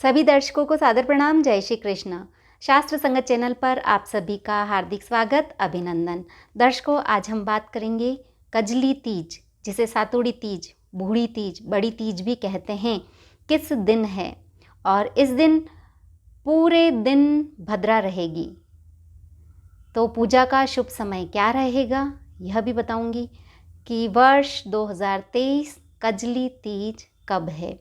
सभी दर्शकों को सादर प्रणाम। जय श्री कृष्ण। शास्त्र संगत चैनल पर आप सभी का हार्दिक स्वागत, अभिनंदन। दर्शकों, आज हम बात करेंगे कजली तीज, जिसे सातुड़ी तीज, बूढ़ी तीज, बड़ी तीज भी कहते हैं, किस दिन है। और इस दिन पूरे दिन भद्रा रहेगी, तो पूजा का शुभ समय क्या रहेगा यह भी बताऊंगी कि वर्ष 2023 कजली तीज कब है,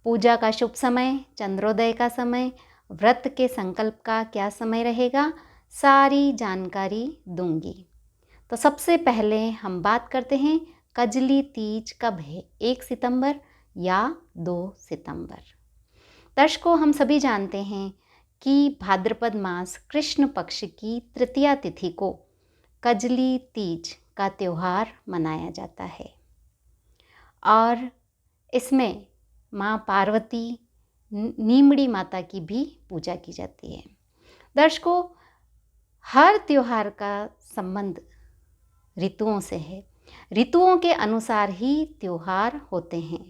पूजा का शुभ समय, चंद्रोदय का समय, व्रत के संकल्प का क्या समय रहेगा, सारी जानकारी दूंगी। तो सबसे पहले हम बात करते हैं कजली तीज कब है, 1 सितंबर या 2 सितंबर। दर्शकों, हम सभी जानते हैं कि भाद्रपद मास कृष्ण पक्ष की तृतीया तिथि को कजली तीज का त्यौहार मनाया जाता है और इसमें माँ पार्वती, नीमड़ी माता की भी पूजा की जाती है। दर्शकों, हर त्योहार का संबंध ऋतुओं से है, ऋतुओं के अनुसार ही त्योहार होते हैं।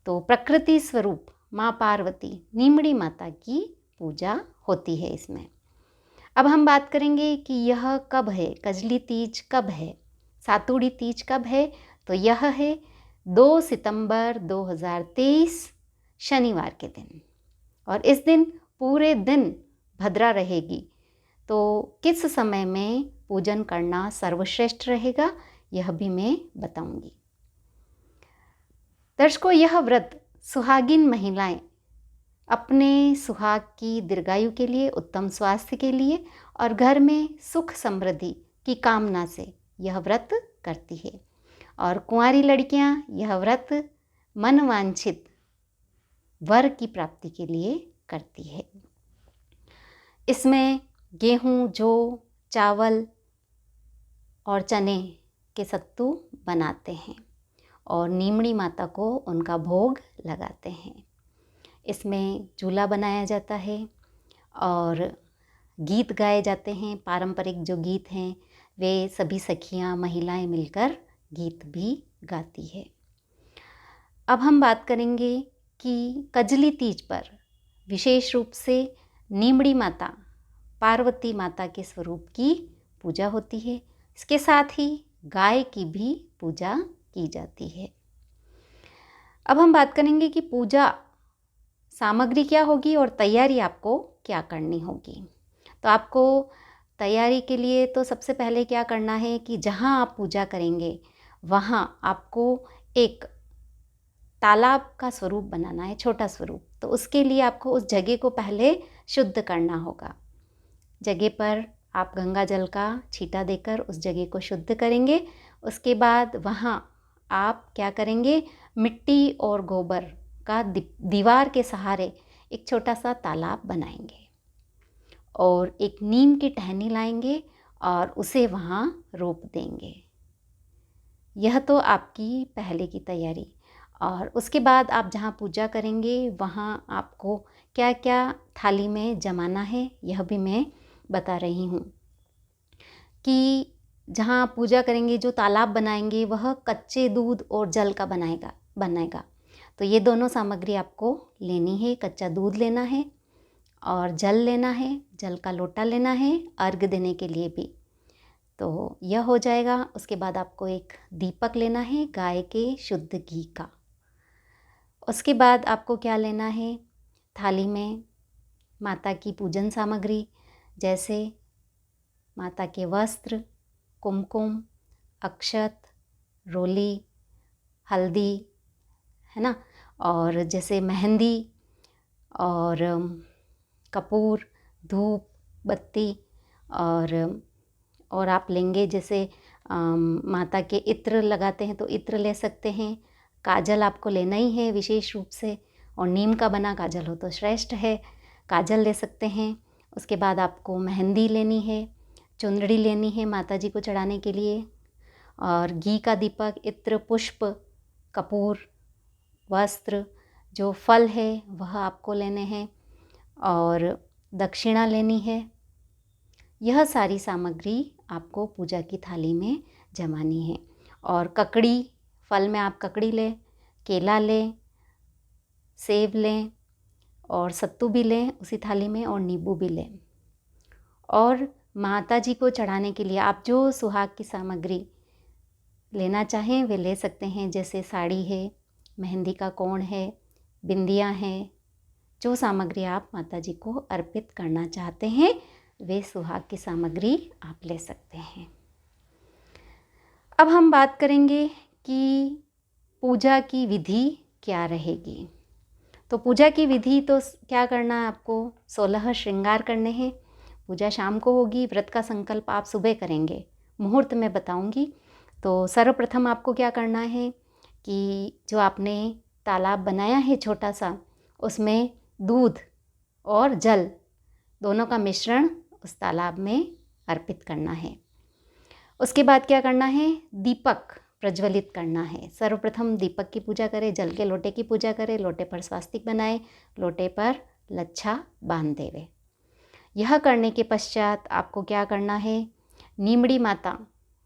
तो प्रकृति स्वरूप माँ पार्वती, नीमड़ी माता की पूजा होती है इसमें। अब हम बात करेंगे कि यह कब है, कजली तीज कब है, सातुड़ी तीज कब है। तो यह है 2 सितंबर 2023 शनिवार के दिन, और इस दिन पूरे दिन भद्रा रहेगी। तो किस समय में पूजन करना सर्वश्रेष्ठ रहेगा यह भी मैं बताऊंगी। दर्शकों, यह व्रत सुहागिन महिलाएं अपने सुहाग की दीर्घायु के लिए, उत्तम स्वास्थ्य के लिए और घर में सुख समृद्धि की कामना से यह व्रत करती है। और कुंवारी लड़कियां यह व्रत मनवांछित वर की प्राप्ति के लिए करती है। इसमें गेहूं, जौ, चावल और चने के सत्तू बनाते हैं और नीमड़ी माता को उनका भोग लगाते हैं। इसमें चूल्हा बनाया जाता है और गीत गाए जाते हैं। पारंपरिक जो गीत हैं वे सभी सखियां, महिलाएं मिलकर गीत भी गाती है। अब हम बात करेंगे कि कजली तीज पर विशेष रूप से नीमड़ी माता, पार्वती माता के स्वरूप की पूजा होती है। इसके साथ ही गाय की भी पूजा की जाती है। अब हम बात करेंगे कि पूजा सामग्री क्या होगी और तैयारी आपको क्या करनी होगी। तो आपको तैयारी के लिए तो सबसे पहले क्या करना है कि जहाँ आप पूजा करेंगे वहाँ आपको एक तालाब का स्वरूप बनाना है, छोटा स्वरूप। तो उसके लिए आपको उस जगह को पहले शुद्ध करना होगा। जगह पर आप गंगा जल का छींटा देकर उस जगह को शुद्ध करेंगे। उसके बाद वहाँ आप क्या करेंगे, मिट्टी और गोबर का दीवार के सहारे एक छोटा सा तालाब बनाएंगे और एक नीम की टहनी लाएंगे और उसे वहाँ रोप देंगे। यह तो आपकी पहले की तैयारी। और उसके बाद आप जहाँ पूजा करेंगे वहाँ आपको क्या क्या थाली में जमाना है यह भी मैं बता रही हूँ। कि जहाँ पूजा करेंगे, जो तालाब बनाएंगे वह कच्चे दूध और जल का बनेगा। तो ये दोनों सामग्री आपको लेनी है। कच्चा दूध लेना है और जल लेना है, जल का लोटा लेना है अर्घ देने के लिए भी। तो यह हो जाएगा। उसके बाद आपको एक दीपक लेना है गाय के शुद्ध घी का। उसके बाद आपको क्या लेना है, थाली में माता की पूजन सामग्री, जैसे माता के वस्त्र, कुमकुम, अक्षत, रोली, हल्दी, है ना, और जैसे मेहंदी और कपूर, धूप, बत्ती, और आप लेंगे जैसे माता के इत्र लगाते हैं तो इत्र ले सकते हैं। काजल आपको लेना ही है विशेष रूप से, और नीम का बना काजल हो तो श्रेष्ठ है, काजल ले सकते हैं। उसके बाद आपको मेहंदी लेनी है, चुंदड़ी लेनी है माता जी को चढ़ाने के लिए, और घी का दीपक, इत्र, पुष्प, कपूर, वस्त्र, जो फल है वह आपको लेने हैं, और दक्षिणा लेनी है। यह सारी सामग्री आपको पूजा की थाली में जमानी है। और ककड़ी, फल में आप ककड़ी लें, केला लें, सेब लें और सत्तू भी लें उसी थाली में और नींबू भी लें। और माता जी को चढ़ाने के लिए आप जो सुहाग की सामग्री लेना चाहें वे ले सकते हैं, जैसे साड़ी है, मेहंदी का कोण है, बिंदियाँ हैं। जो सामग्री आप माता जी को अर्पित करना चाहते हैं वे सुहाग की सामग्री आप ले सकते हैं। अब हम बात करेंगे कि पूजा की विधि क्या रहेगी। तो पूजा की विधि तो क्या करना है आपको, 16 श्रृंगार करने हैं। पूजा शाम को होगी, व्रत का संकल्प आप सुबह करेंगे, मुहूर्त में बताऊंगी। तो सर्वप्रथम आपको क्या करना है कि जो आपने तालाब बनाया है छोटा सा, उसमें दूध और जल दोनों का मिश्रण उस तालाब में अर्पित करना है। उसके बाद क्या करना है, दीपक प्रज्वलित करना है। सर्वप्रथम दीपक की पूजा करें, जल के लोटे की पूजा करें, लोटे पर स्वास्तिक बनाए, लोटे पर लच्छा बांध देवे। यह करने के पश्चात आपको क्या करना है, नीमड़ी माता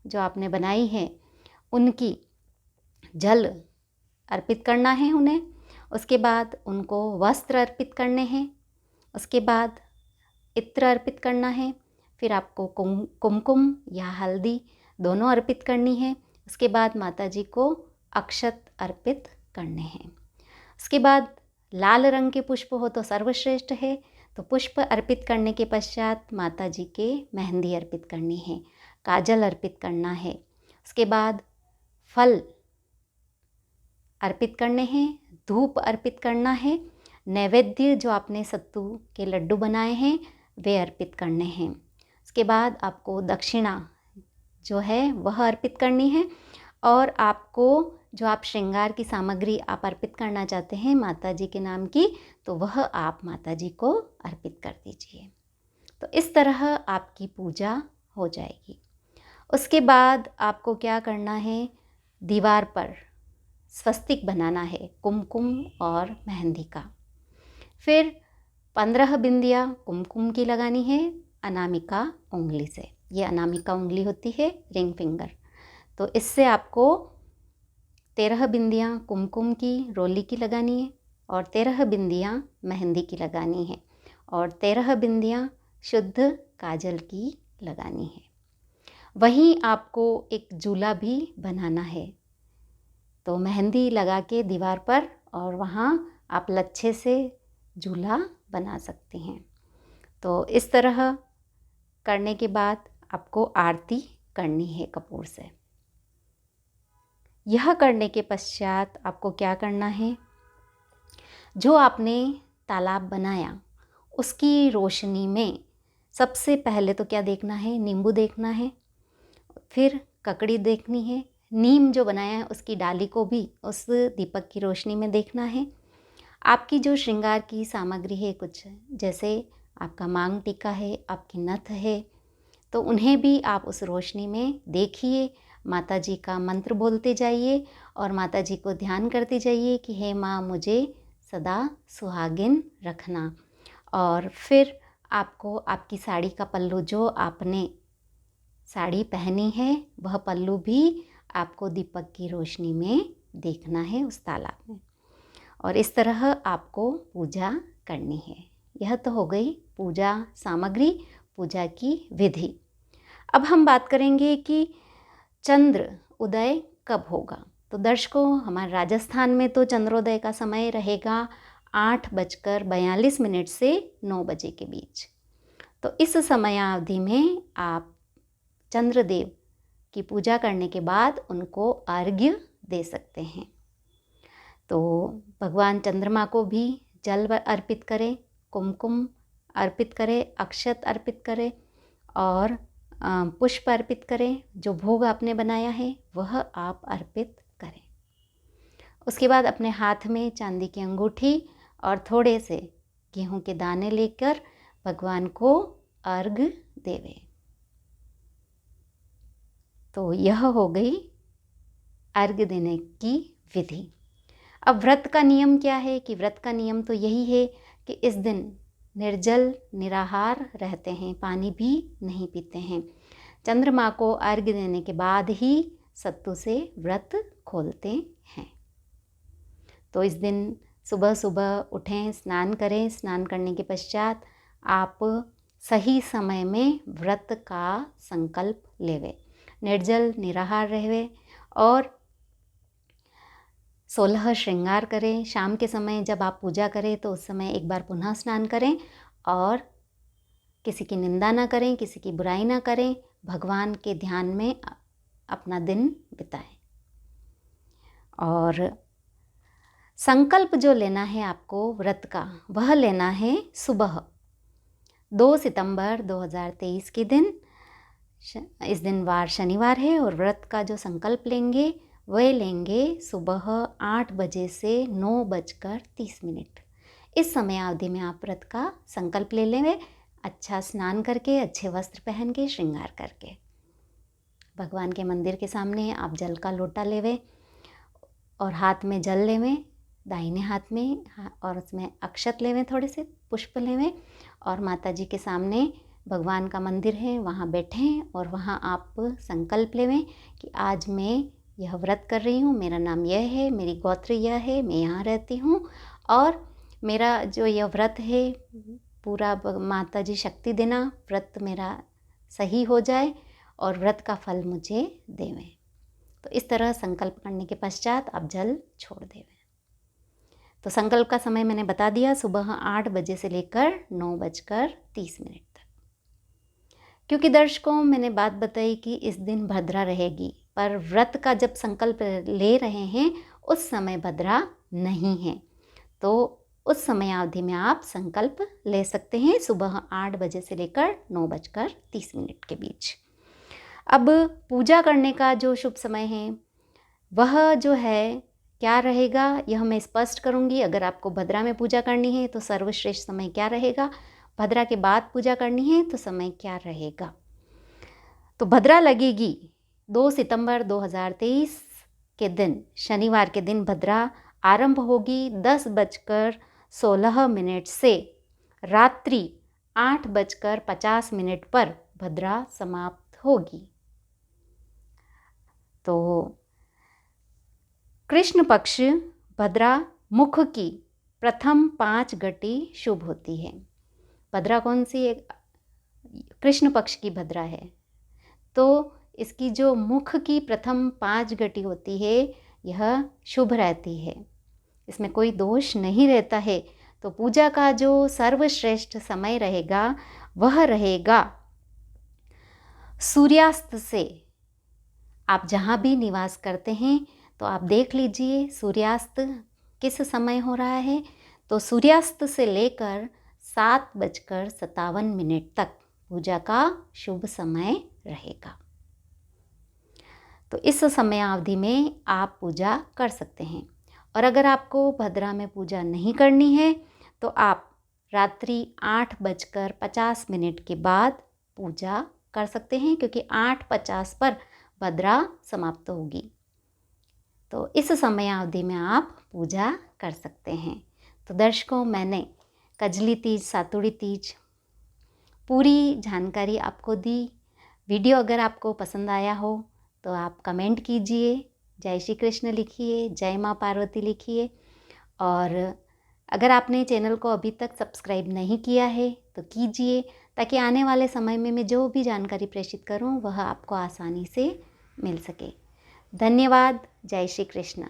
जो आपने बनाई है उनकी जल अर्पित करना है उन्हें। उसके बाद उनको वस्त्र अर्पित करने हैं। उसके बाद इत्र अर्पित करना है। फिर आपको कुमकुम या हल्दी दोनों अर्पित करनी है। उसके बाद माता जी को अक्षत अर्पित करने हैं। उसके बाद लाल रंग के पुष्प हो तो सर्वश्रेष्ठ है। तो पुष्प अर्पित करने के पश्चात माता जी के मेहंदी अर्पित करनी है, काजल अर्पित करना है। उसके बाद फल अर्पित करने हैं, धूप अर्पित करना है, नैवेद्य जो आपने सत्तू के लड्डू बनाए हैं वे अर्पित करने हैं। उसके बाद आपको दक्षिणा जो है वह अर्पित करनी है। और आपको जो आप श्रृंगार की सामग्री आप अर्पित करना चाहते हैं माता जी के नाम की, तो वह आप माता जी को अर्पित कर दीजिए। तो इस तरह आपकी पूजा हो जाएगी। उसके बाद आपको क्या करना है, दीवार पर स्वस्तिक बनाना है कुमकुम और मेहंदी का। फिर 15 बिंदियाँ कुमकुम की लगानी है अनामिका उंगली से। ये अनामिका उंगली होती है, रिंग फिंगर। तो इससे आपको 13 बिंदियाँ कुमकुम की रोली की लगानी है और 13 बिंदियाँ मेहंदी की लगानी है और 13 बिंदियाँ शुद्ध काजल की लगानी है। वहीं आपको एक झूला भी बनाना है। तो मेहंदी लगा के दीवार पर और वहाँ आप लच्छे से झूला बना सकते हैं। तो इस तरह करने के बाद आपको आरती करनी है कपूर से। यह करने के पश्चात आपको क्या करना है, जो आपने तालाब बनाया उसकी रोशनी में सबसे पहले तो क्या देखना है, नींबू देखना है, फिर ककड़ी देखनी है, नीम जो बनाया है उसकी डाली को भी उस दीपक की रोशनी में देखना है। आपकी जो श्रृंगार की सामग्री है, कुछ जैसे आपका मांग टीका है, आपकी नथ है, तो उन्हें भी आप उस रोशनी में देखिए। माता जी का मंत्र बोलते जाइए और माता जी को ध्यान करते जाइए कि हे माँ मुझे सदा सुहागिन रखना। और फिर आपको आपकी साड़ी का पल्लू जो आपने साड़ी पहनी है वह पल्लू भी आपको दीपक की रोशनी में देखना है उस तालाब में। और इस तरह आपको पूजा करनी है। यह तो हो गई पूजा सामग्री, पूजा की विधि। अब हम बात करेंगे कि चंद्र उदय कब होगा। तो दर्शकों, हमारे राजस्थान में तो चंद्रोदय का समय रहेगा 8:42 से 9 बजे के बीच। तो इस समयावधि में आप चंद्रदेव की पूजा करने के बाद उनको अर्घ्य दे सकते हैं। तो भगवान चंद्रमा को भी जल अर्पित करें, कुमकुम अर्पित करें, अक्षत अर्पित करें और पुष्प अर्पित करें। जो भोग आपने बनाया है वह आप अर्पित करें। उसके बाद अपने हाथ में चांदी की अंगूठी और थोड़े से गेहूं के दाने लेकर भगवान को अर्घ देवें। तो यह हो गई अर्घ देने की विधि। अब व्रत का नियम क्या है, कि व्रत का नियम तो यही है कि इस दिन निर्जल निराहार रहते हैं, पानी भी नहीं पीते हैं। चंद्रमा को अर्घ्य देने के बाद ही सत्तू से व्रत खोलते हैं। तो इस दिन सुबह सुबह उठें, स्नान करें। स्नान करने के पश्चात आप सही समय में व्रत का संकल्प लेवे, निर्जल निराहार रहवे और 16 श्रृंगार करें। शाम के समय जब आप पूजा करें तो उस समय एक बार पुनः स्नान करें और किसी की निंदा ना करें, किसी की बुराई ना करें, भगवान के ध्यान में अपना दिन बिताएं। और संकल्प जो लेना है आपको व्रत का, वह लेना है सुबह 2 सितंबर 2023 के दिन। इस दिन वार शनिवार है और व्रत का जो संकल्प लेंगे वह लेंगे सुबह 8 बजे से 9:30। इस समय अवधि में आप व्रत का संकल्प ले लेंगे, अच्छा स्नान करके, अच्छे वस्त्र पहन के, श्रृंगार करके। भगवान के मंदिर के सामने आप जल का लोटा लेवे और हाथ में जल लेवें, दाहिने हाथ में, और उसमें अक्षत लेवें, थोड़े से पुष्प लेवें और माता जी के सामने भगवान का मंदिर है वहाँ बैठें और वहाँ आप संकल्प लेवें कि आज मैं यह व्रत कर रही हूँ, मेरा नाम यह है, मेरी गोत्र यह है, मैं यहाँ रहती हूँ और मेरा जो यह व्रत है पूरा माता जी शक्ति देना, व्रत मेरा सही हो जाए और व्रत का फल मुझे देवें। तो इस तरह संकल्प करने के पश्चात आप जल छोड़ देवें। तो संकल्प का समय मैंने बता दिया, सुबह 8 बजे से लेकर 9:30 तक। क्योंकि दर्शकों मैंने बात बताई कि इस दिन भद्रा रहेगी, पर व्रत का जब संकल्प ले रहे हैं उस समय भद्रा नहीं है, तो उस समय अवधि में आप संकल्प ले सकते हैं सुबह 8 बजे से लेकर 9:30 के बीच। अब पूजा करने का जो शुभ समय है वह जो है क्या रहेगा, यह मैं स्पष्ट करूंगी। अगर आपको भद्रा में पूजा करनी है तो सर्वश्रेष्ठ समय क्या रहेगा, भद्रा के बाद पूजा करनी है तो समय क्या रहेगा। तो भद्रा लगेगी 2 सितंबर 2023 के दिन, शनिवार के दिन भद्रा आरंभ होगी 10:16 से रात्रि 8:50 पर भद्रा समाप्त होगी। तो कृष्ण पक्ष भद्रा मुख की प्रथम 5 घटी शुभ होती है। भद्रा कौन सी है? कृष्ण पक्ष की भद्रा है, तो इसकी जो मुख की प्रथम 5 घटी होती है यह शुभ रहती है, इसमें कोई दोष नहीं रहता है। तो पूजा का जो सर्वश्रेष्ठ समय रहेगा वह रहेगा सूर्यास्त से। आप जहाँ भी निवास करते हैं तो आप देख लीजिए सूर्यास्त किस समय हो रहा है। तो सूर्यास्त से लेकर 7:57 तक पूजा का शुभ समय रहेगा। तो इस समय अवधि में आप पूजा कर सकते हैं। और अगर आपको भद्रा में पूजा नहीं करनी है तो आप रात्रि 8:50 के बाद पूजा कर सकते हैं, क्योंकि 8:50 पर भद्रा समाप्त होगी। तो इस समय अवधि में आप पूजा कर सकते हैं। तो दर्शकों मैंने कजली तीज, सातुड़ी तीज पूरी जानकारी आपको दी। वीडियो अगर आपको पसंद आया हो तो आप कमेंट कीजिए, जय श्री कृष्ण लिखिए, जय माँ पार्वती लिखिए। और अगर आपने चैनल को अभी तक सब्सक्राइब नहीं किया है तो कीजिए, ताकि आने वाले समय में मैं जो भी जानकारी प्रेषित करूं वह आपको आसानी से मिल सके। धन्यवाद। जय श्री कृष्ण।